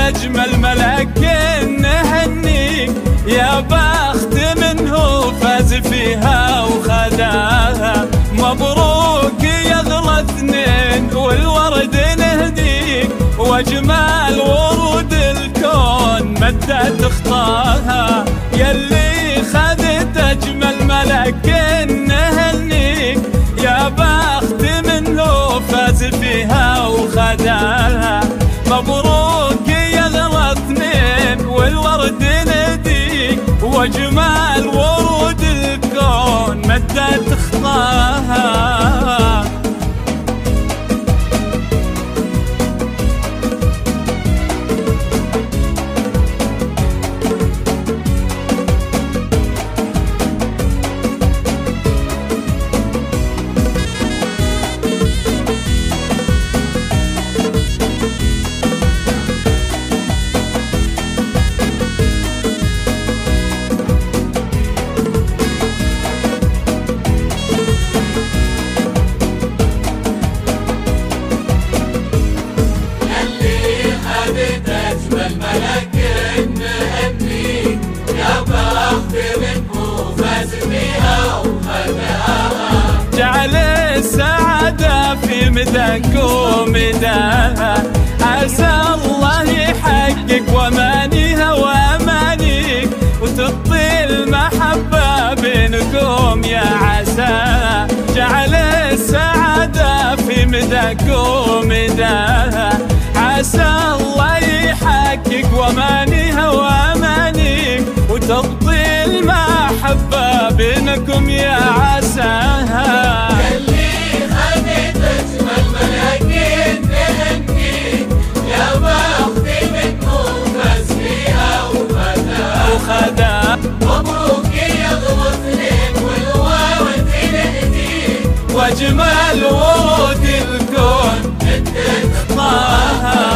أجمل ملك نهنيك يا بخت منه فاز فيها وخداها. مبروك يا أغلى اثنين والورد نهديك وأجمل ورود الكون مدت تخطاها. يلي خذت أجمل ملك نهنيك يا بخت منه فاز فيها وخداها. مبروك يا أغلى اثنين والورد نديك وأجمل ورود الكون مدت تخطاها. جعل السعادة في مداك ومداها. عسى الله يحقق وامانيها وامانيك وتطي المحبة بينكم يا عسى. جعل السعادة في مداك ومداها. عسى الله يحقق وامانيها وامانيك وتطي المحبة بينكم يا عساها. يلي خذت أجمل ملاكين نهنيك يا بختي منه فاز فيها وخداها. مبروك يا أغلى اثنين والورد نهديك وأجمل ورود الكون مدت تخطاها.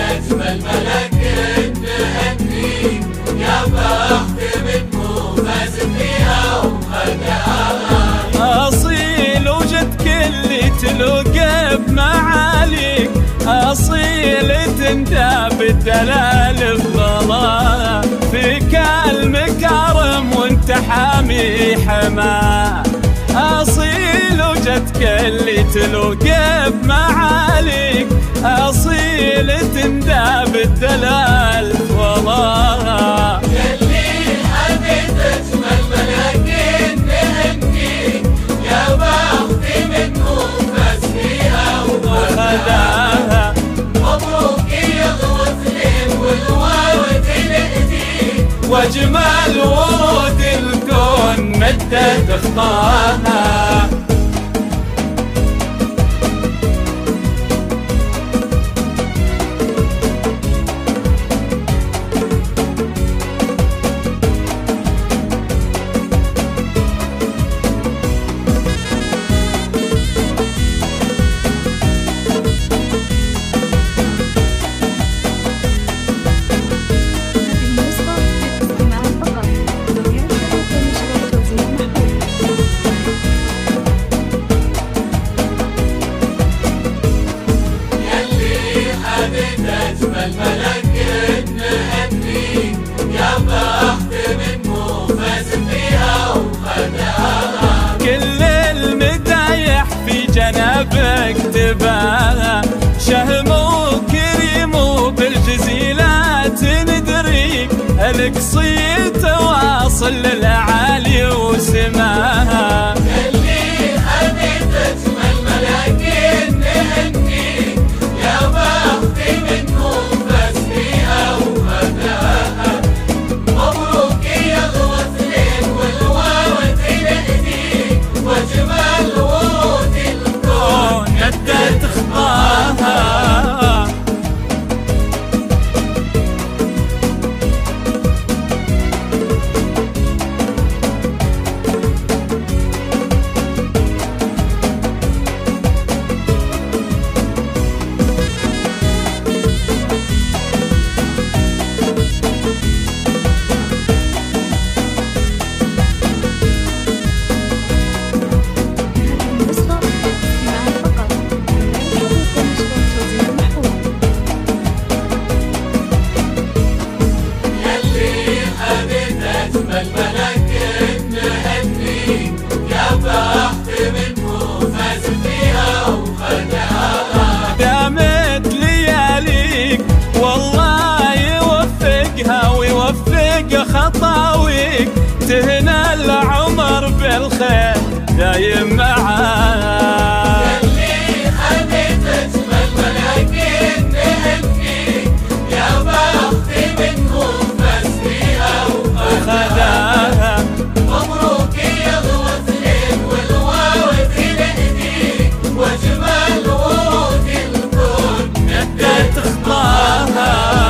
أجمل ملك نهنيك يا بخت منه فاز فيها وخداها. أصيل وجدك اللي تلوقه بمعاليك أصيل تندى بالدلال الظلام. فيك المكارم وانت حامي حماه. أصيل وجدك اللي تلوقه بمعاليك أصيل تندى بالدلال والله. يلي خذت أجمل ملاكين نهنيك يا بختي منه فاز فيها وخداها. مبروك يا أغلى اثنين والورد نهديك وأجمل ورود الكون مدت تخطاها. ظل الأعالي